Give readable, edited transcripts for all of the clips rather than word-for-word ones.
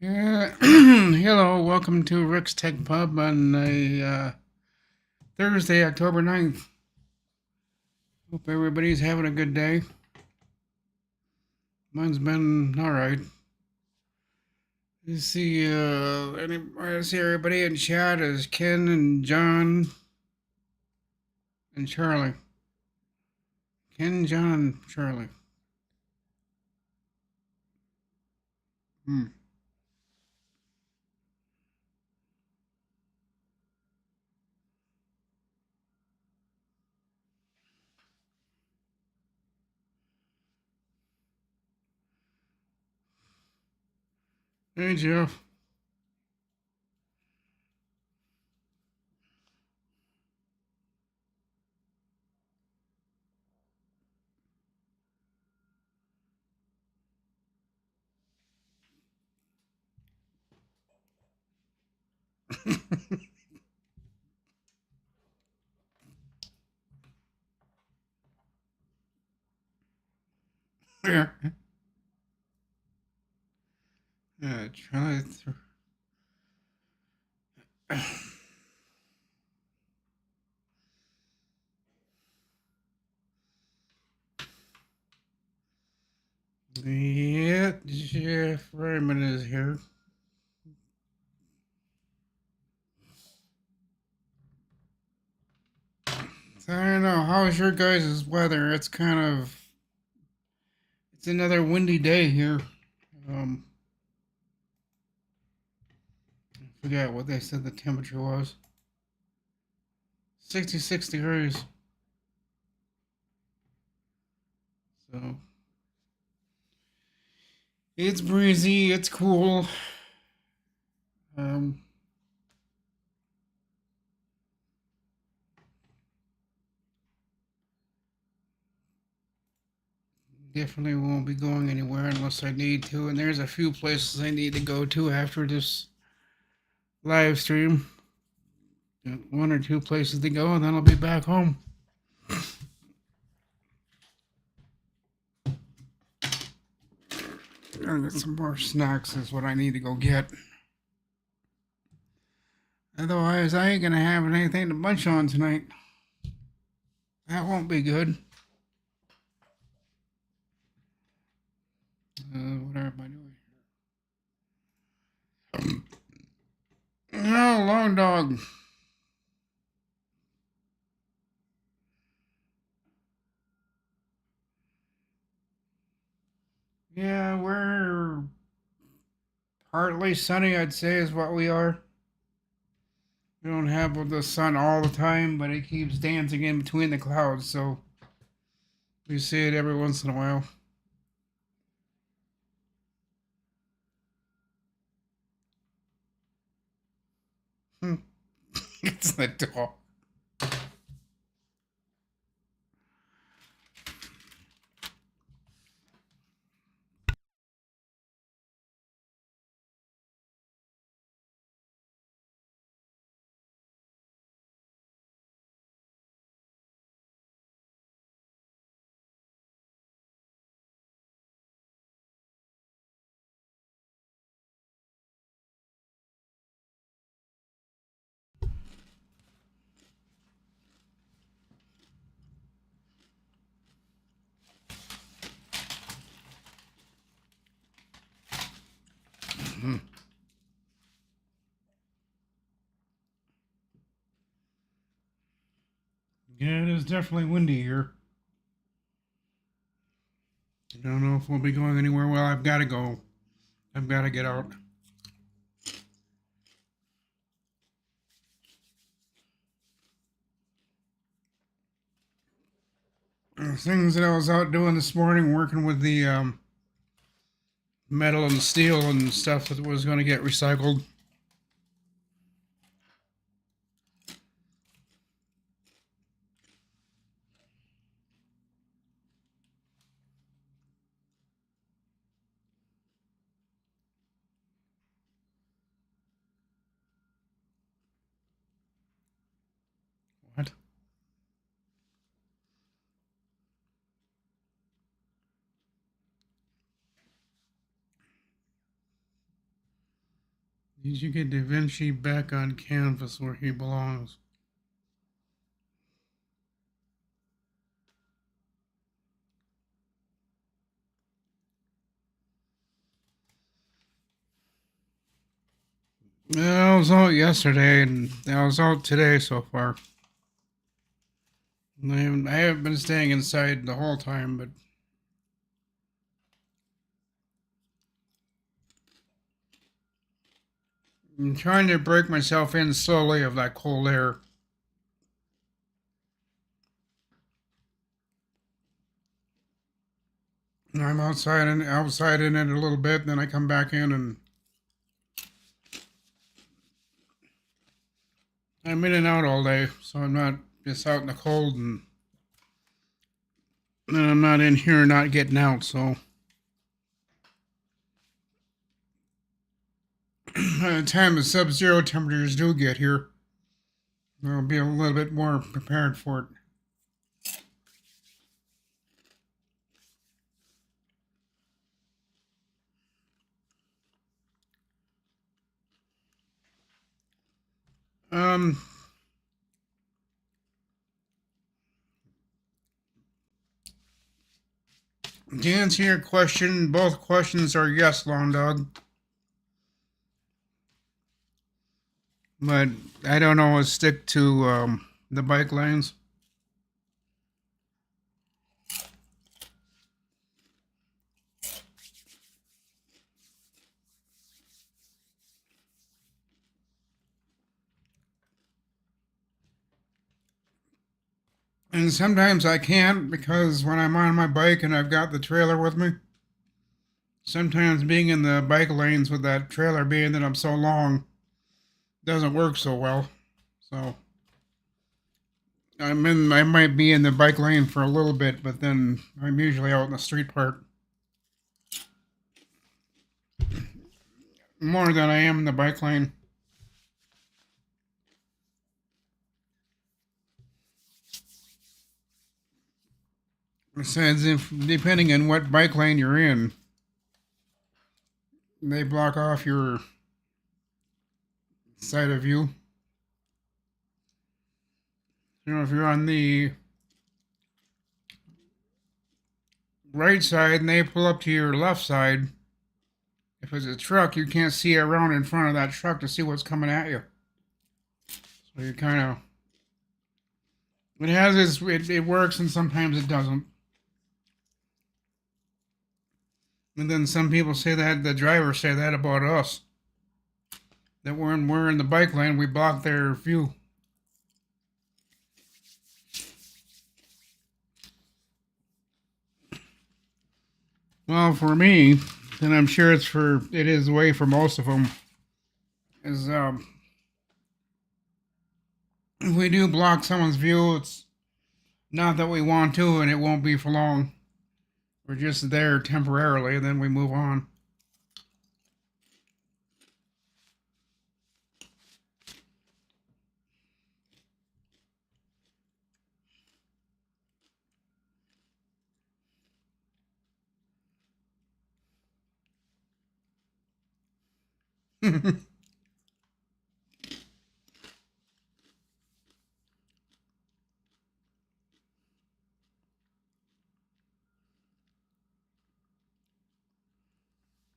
Hello, welcome to Rick's Tech Pub on a Thursday, October 9th. Hope everybody's having a good day. Mine's been alright. I see everybody in chat is Ken and John and Charlie. Ken, John, and Charlie. Hmm. Hey, Jeff. Yeah. Charlie. Yeah, Jeff Raymond is here. So I don't know. How's your guys' weather? It's another windy day here. Um, I forgot what they said the temperature was. 66 degrees. So it's breezy. It's cool. Um, Definitely won't be going anywhere unless I need to. And there's a few places I need to go to after this live stream. One or two places to go, and then I'll be back home. Gotta get some more snacks, is what I need to go get. Otherwise, I ain't gonna have anything to munch on tonight. That won't be good. What am I doing? No, long dog. Yeah, we're partly sunny, I'd say, is what we are. We don't have the sun all the time, but it keeps dancing in between the clouds, so we see it every once in a while. Hmm. It's the dog. Hmm. Yeah, it is definitely windy here. I don't know if we'll be going anywhere. Well, I've got to go. I've got to get out. Things that I was out doing this morning, working with the metal and steel and stuff that was going to get recycled. What? Did you get Da Vinci back on canvas where he belongs? I was out yesterday and I was out today so far. I haven't been staying inside the whole time, but I'm trying to break myself in slowly of that cold air. And I'm outside in it a little bit, then I come back in and I'm in and out all day, so I'm not just out in the cold and then I'm not in here not getting out, so by the time the sub-zero temperatures do get here, I'll be a little bit more prepared for it. Um, to answer your question, both questions are yes, Long Dog. But I don't always stick to the bike lanes. And sometimes I can't because when I'm on my bike and I've got the trailer with me, sometimes being in the bike lanes with that trailer being that I'm so long doesn't work so well. So I might be in the bike lane for a little bit, but then I'm usually out in the street part more than I am in the bike lane. Besides, if depending on what bike lane you're in, they block off your side of view. You know, if you're on the right side and they pull up to your left side, if it's a truck, you can't see around in front of that truck to see what's coming at you. So you kind of it works and sometimes it doesn't. And then some people say that the drivers say that about us. That when we're in the bike lane, we block their view. Well, for me, and I'm sure it is the way for most of them, is if we do block someone's view, it's not that we want to, and it won't be for long. We're just there temporarily, and then we move on.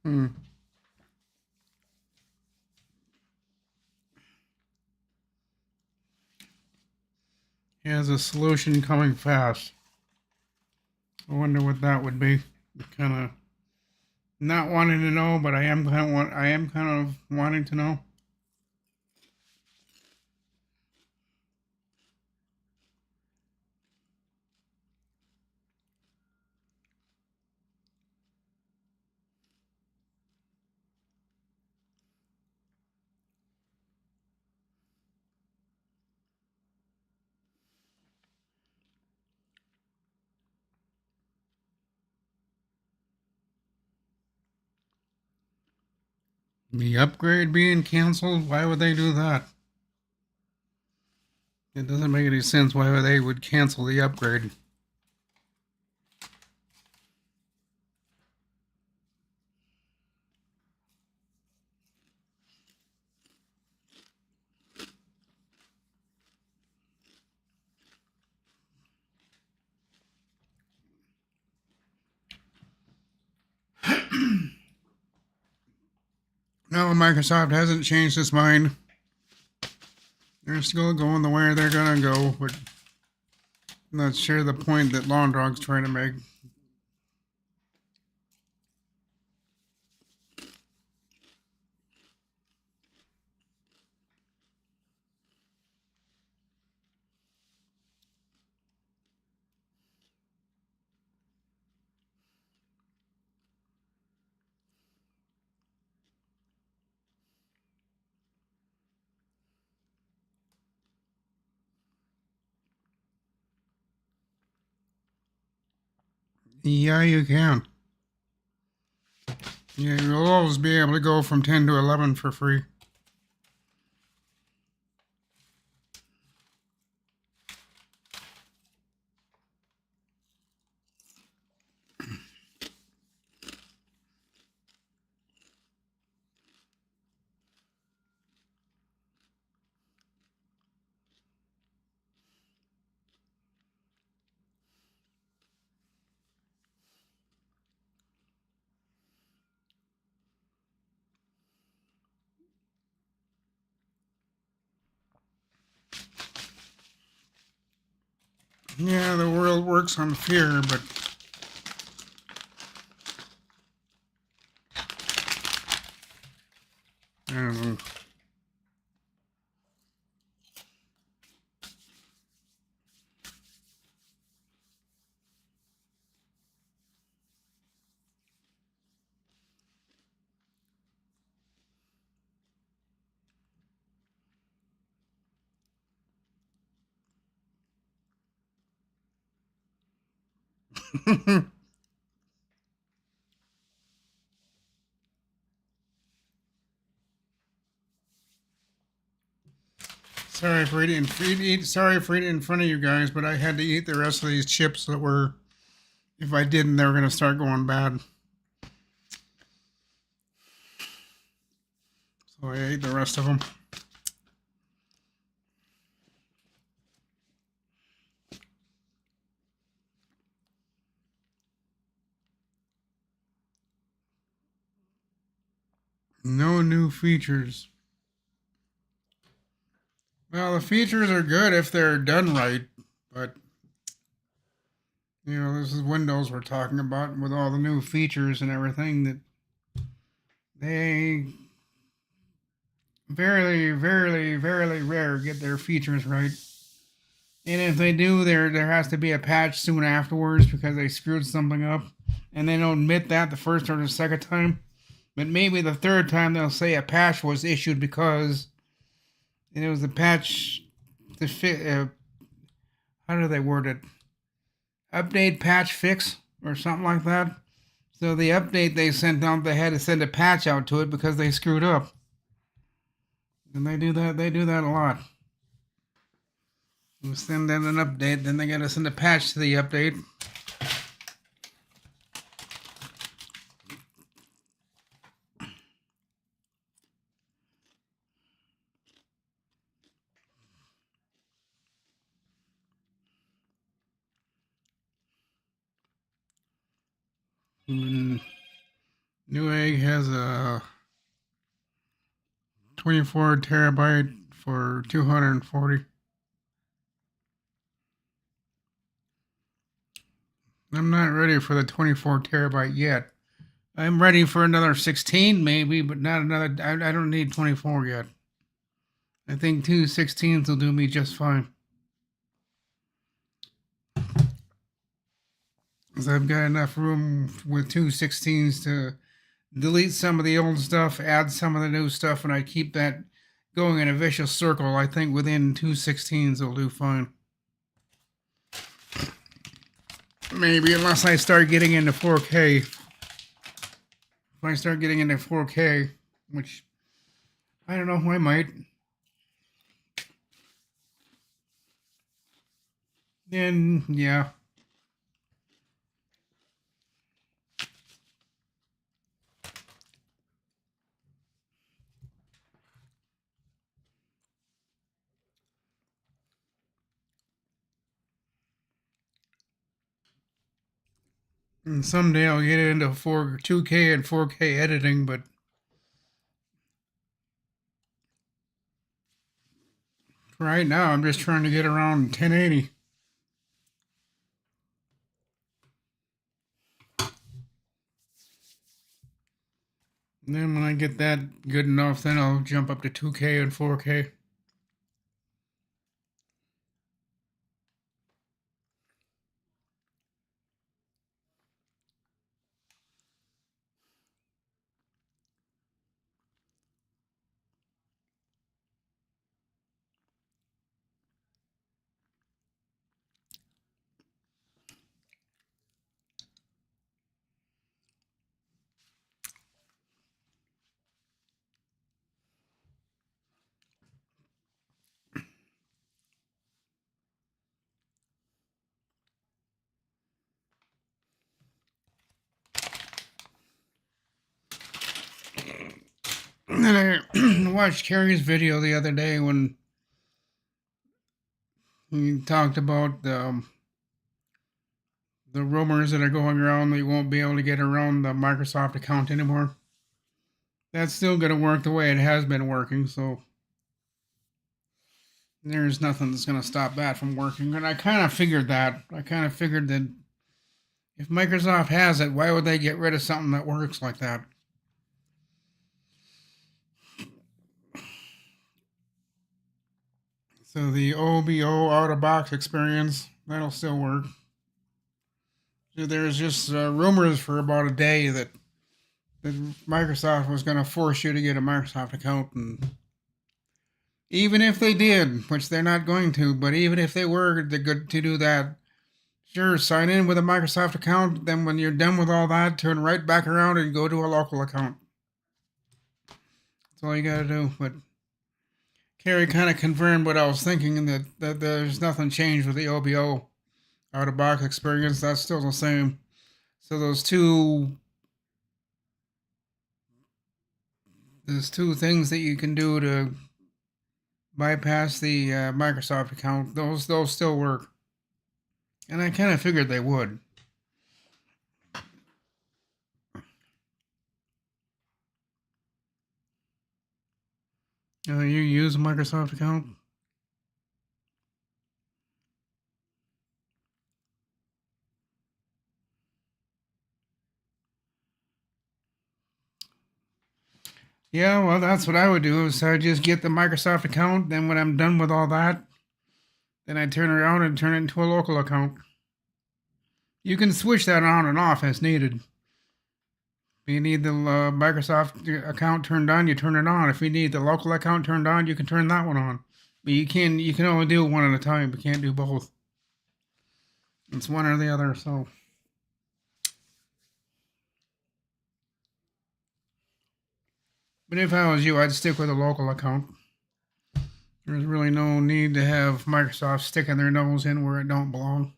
Hmm. He has a solution coming fast. I wonder what that would be. Kind of not wanting to know, but I am kind of wanting to know. The upgrade being canceled? Why would they do that? It doesn't make any sense why they would cancel the upgrade. Well, Microsoft hasn't changed its mind. They're still going the way they're gonna go, but I'm not sure the point that Lawn Dog's trying to make. Yeah, you can. Yeah, you'll always be able to go from 10 to 11 for free. Yeah, the world works on fear, but I don't know. Sorry for eating in front of you guys, but I had to eat the rest of these chips that were. If I didn't, they were gonna start going bad. So I ate the rest of them. No new features. Well, the features are good if they're done right, but this is Windows we're talking about with all the new features and everything that they very rare get their features right. And if they do, there has to be a patch soon afterwards because they screwed something up. And they don't admit that the first or the second time. But maybe the third time they'll say a patch was issued because it was a patch to fit. How do they word it? Update, patch, fix, or something like that. So the update they sent out, they had to send a patch out to it because they screwed up. And they do that. They do that a lot. You send in an update, then they gotta send a patch to the update. Mm, Newegg has a 24 terabyte for 240. I'm not ready for the 24 terabyte yet. I'm ready for another 16 maybe, but not another. I don't need 24 yet. I think two 16s will do me just fine. Because I've got enough room with two 16s to delete some of the old stuff, add some of the new stuff, and I keep that going in a vicious circle. I think within two 16s will do fine. Maybe, unless I start getting into 4K. If I start getting into 4K, which I don't know, I might. Then, yeah. And someday I'll get into 2K and 4K editing, but Right now, I'm just trying to get around 1080. And then when I get that good enough, then I'll jump up to 2K and 4K. And then I watched Carrie's video the other day when he talked about the rumors that are going around that you won't be able to get around the Microsoft account anymore. That's still going to work the way it has been working, so there's nothing that's going to stop that from working. And I kind of figured that. I kind of figured that if Microsoft has it, why would they get rid of something that works like that? So the OBO out of box experience, that'll still work. So there's just rumors for about a day that Microsoft was going to force you to get a Microsoft account. And even if they did, which they're not going to, but even if they were to do that, sure, sign in with a Microsoft account. Then when you're done with all that, turn right back around and go to a local account. That's all you got to do. But Carrie kind of confirmed what I was thinking, that there's nothing changed with the OBO out of box experience. That's still the same. So there's two things that you can do to bypass the Microsoft account. Those still work, and I kind of figured they would. You use a Microsoft account? Yeah, well, that's what I would do. Is I just get the Microsoft account. Then when I'm done with all that, then I turn around and turn it into a local account. You can switch that on and off as needed. If you need the Microsoft account turned on, you turn it on. If you need the local account turned on, you can turn that one on. But you can only do one at a time. You can't do both. It's one or the other. So. But if I was you, I'd stick with a local account. There's really no need to have Microsoft sticking their nose in where it don't belong.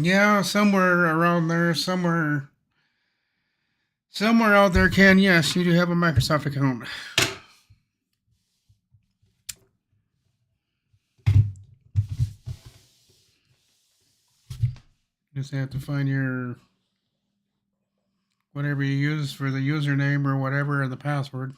Yeah, somewhere around there, somewhere out there, Ken. Yes, you do have a Microsoft account. You just have to find your whatever you use for the username or whatever and the password.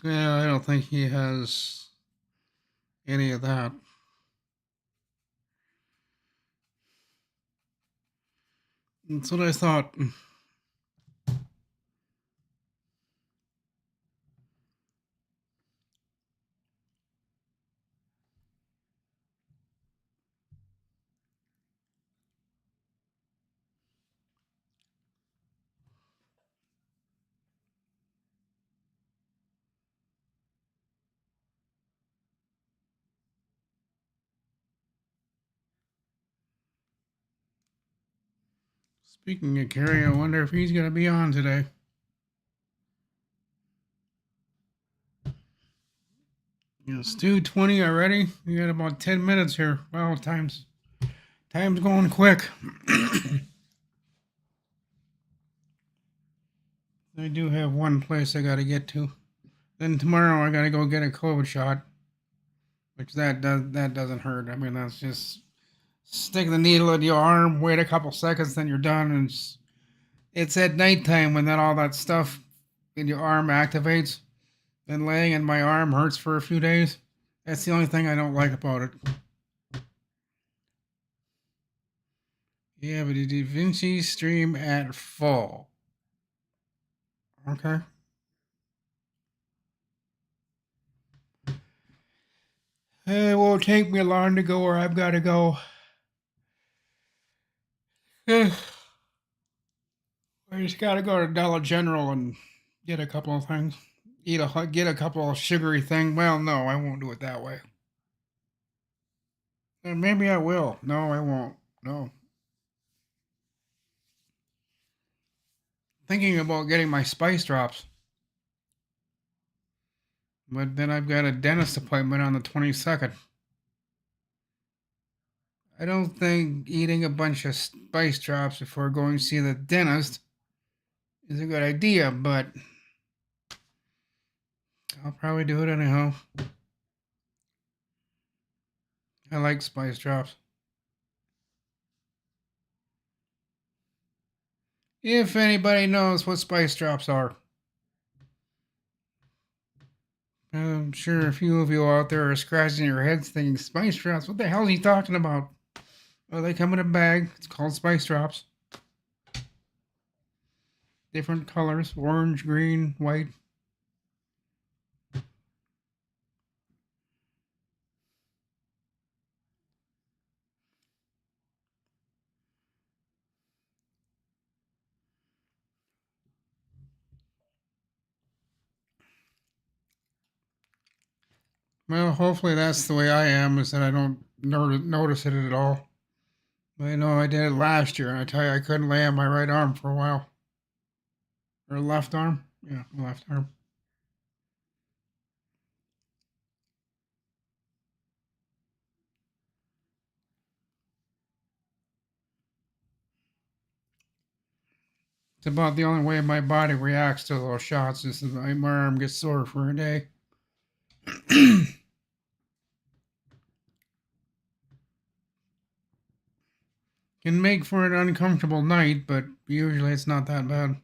Yeah, I don't think he has any of that. That's what I thought. Speaking of Carrie, I wonder if he's going to be on today. It's 2:20 already. We got about 10 minutes here. Wow, time's going quick. I do have one place I got to get to. Then tomorrow I got to go get a COVID shot, which that doesn't hurt. I mean, that's just stick the needle in your arm, wait a couple seconds, then you're done. And it's at nighttime when all that stuff in your arm activates. Then laying in my arm hurts for a few days. That's the only thing I don't like about it. Yeah, but the DaVinci stream at full. Okay. It won't take me long to go where I've got to go. I just got to go to Dollar General and get a couple of things. Get a couple of sugary things. Well, no, I won't do it that way. Maybe I will. No, I won't. No. Thinking about getting my spice drops. But then I've got a dentist appointment on the 22nd. I don't think eating a bunch of spice drops before going to see the dentist is a good idea, but I'll probably do it anyhow. I like spice drops. If anybody knows what spice drops are, I'm sure a few of you out there are scratching your heads thinking, spice drops? What the hell is he talking about? Well, they come in a bag. It's called spice drops. Different colors, orange, green, white. Well, hopefully that's the way I am, is that I don't notice it at all. But I know I did it last year, and I tell you, I couldn't lay on my right arm for a while. Or left arm? Yeah, left arm. It's about the only way my body reacts to those shots is that my arm gets sore for a day. Can make for an uncomfortable night, but usually it's not that bad.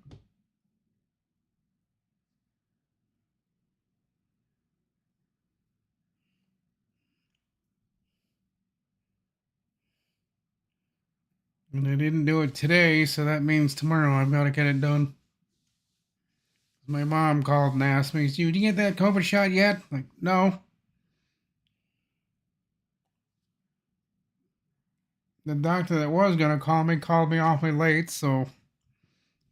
And I didn't do it today, so that means tomorrow I've got to get it done. My mom called and asked me, "Did you get that COVID shot yet?" Like, no. The doctor that was going to call me called me awfully late, so.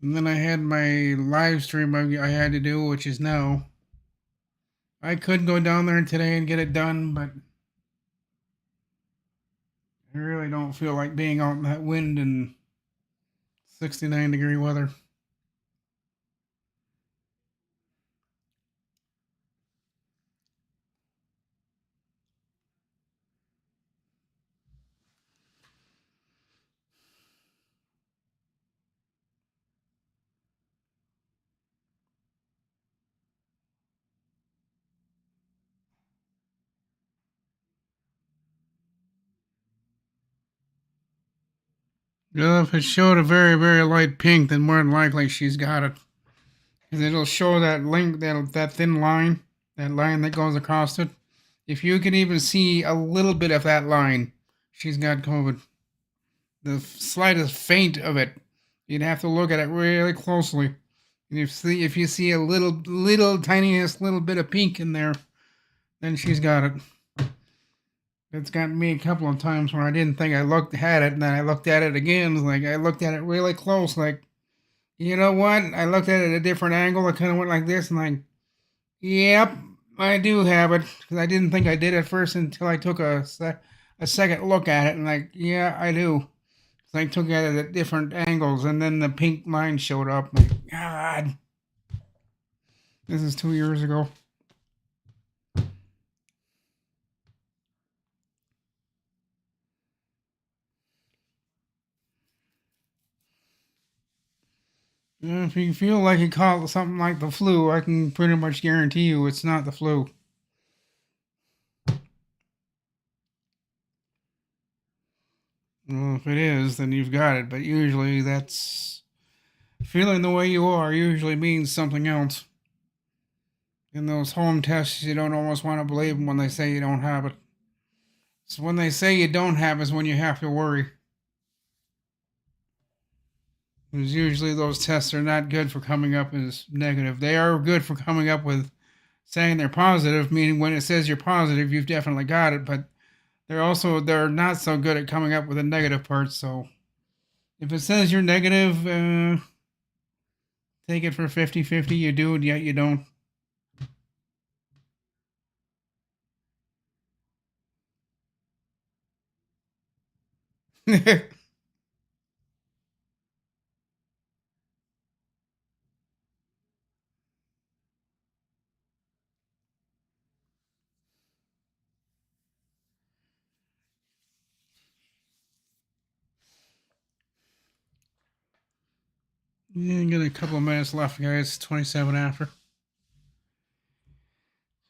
And then I had my live stream I had to do, which is now. I could go down there today and get it done, but I really don't feel like being out in that wind and 69-degree weather. Well, if it showed a very, very light pink, then more than likely she's got it. Because it'll show that link, that thin line, that line that goes across it. If you can even see a little bit of that line, she's got COVID. The slightest faint of it, you'd have to look at it really closely. And if you see a little tiniest little bit of pink in there, then she's got it. It's gotten me a couple of times where I didn't think I had it, and then I looked at it again. Like I looked at it really close, like, you know what? I looked at it at a different angle. I kind of went like this, and like, yep, I do have it, because I didn't think I did at first until I took a second look at it, and like, yeah, I do. So I took at it at different angles, and then the pink line showed up. Like, God, this is 2 years ago. If you feel like you caught something like the flu, I can pretty much guarantee you it's not the flu. Well, if it is, then you've got it. But usually, that's feeling the way you are usually means something else. In those home tests, you don't almost want to believe them when they say you don't have it. So when they say you don't have it is when you have to worry. Because usually those tests are not good for coming up as negative. They are good for coming up with saying they're positive, meaning when it says you're positive, you've definitely got it. But they're not so good at coming up with the negative parts. So if it says you're negative, take it for 50-50. You do it, yet you don't. Yeah, got a couple of minutes left, guys. 27 after.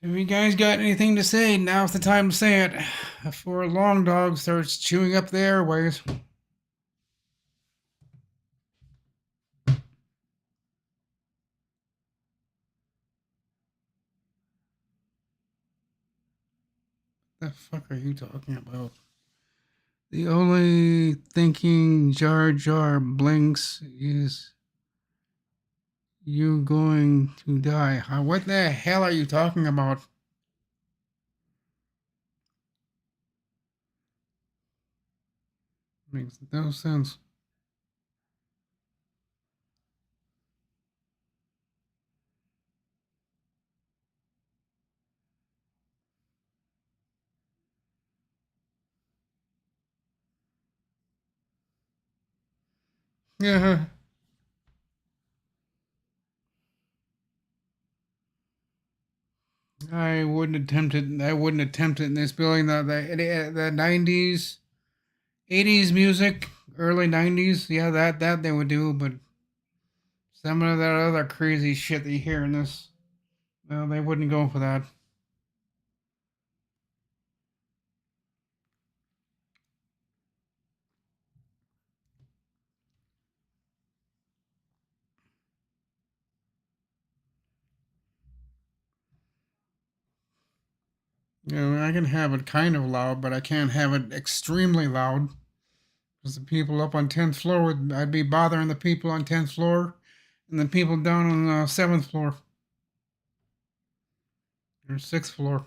If you guys got anything to say, now's the time to say it. Before a long dog starts chewing up the airways. The fuck are you talking about? The only thinking Jar Jar blinks is you going to die. What the hell are you talking about? Makes no sense. Yeah. I wouldn't attempt it in this building. The 90s, 80s music, early 90s. Yeah, that they would do, but some of that other crazy shit that you hear in this, no, they wouldn't go for that. I can have it kind of loud, but I can't have it extremely loud. Because the people up on 10th floor, I'd be bothering the people on 10th floor and the people down on the 7th floor or 6th floor.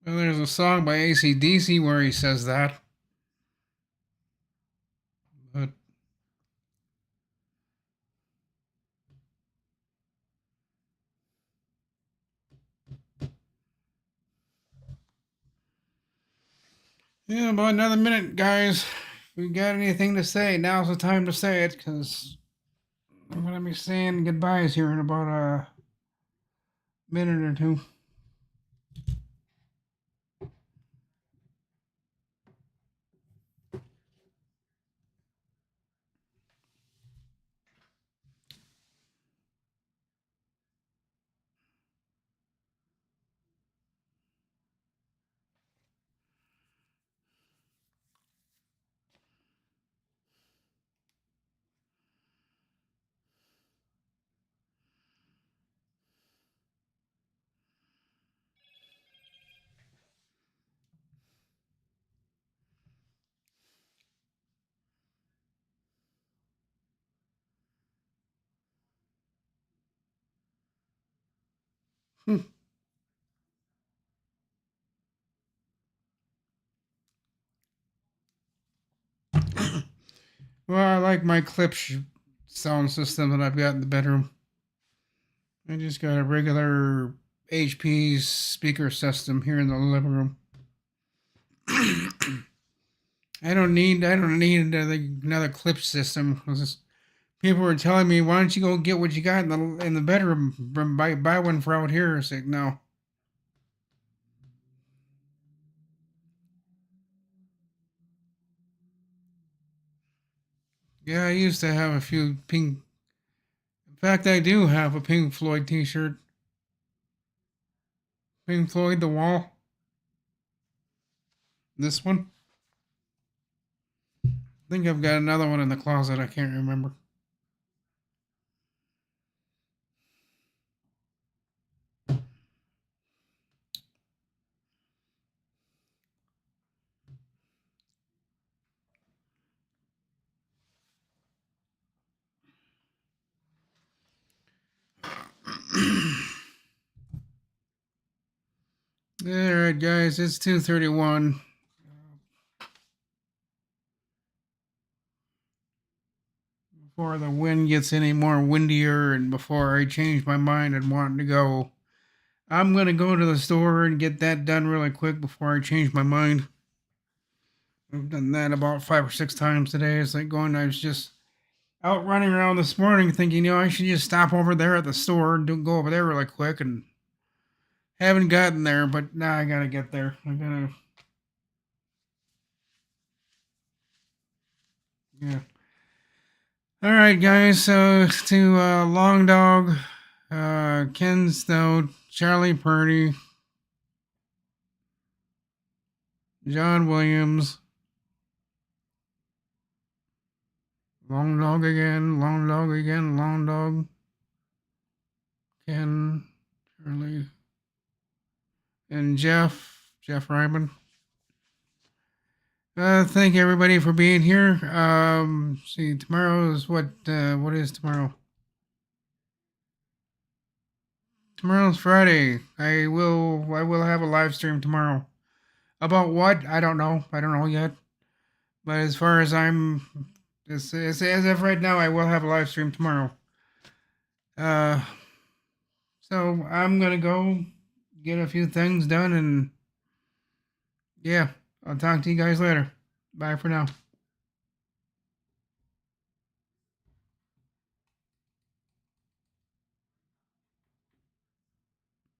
Well, there's a song by AC/DC where he says that. But yeah, about another minute, guys. If we got anything to say, now's the time to say it, because I'm going to be saying goodbyes here in about a minute or two. Well, I like my sound system that I've got in the bedroom. I just got a regular HP speaker system here in the living room. I don't need another clip system. 'Cause people were telling me, why don't you go get what you got in the bedroom? Buy one for out here. I said no. Yeah, I used to have a few Pink. In fact, I do have a Pink Floyd T-shirt. Pink Floyd, The Wall. This one. I think I've got another one in the closet. I can't remember. All right, guys, it's 2:31. Before the wind gets any more windier and before I change my mind and want to go, I'm going to go to the store and get that done really quick before I change my mind. I've done that about 5 or 6 times today. It's like going, I was just out running around this morning thinking, I should just stop over there at the store and go over there really quick, and haven't gotten there, but now I got to get there. I got to, yeah. All right, guys. So to Long Dog, Ken Snow, Charlie Purdy, John Williams, Long Dog again, Long Dog again, Long Dog, Ken, Charlie, and Jeff Ryman. Thank everybody for being here. See, tomorrow's what is tomorrow? Tomorrow's Friday. I will have a live stream tomorrow. About what? I don't know. I don't know yet. But as far as as of right now, I will have a live stream tomorrow. So I'm gonna go get a few things done, and yeah, I'll talk to you guys later. Bye for now.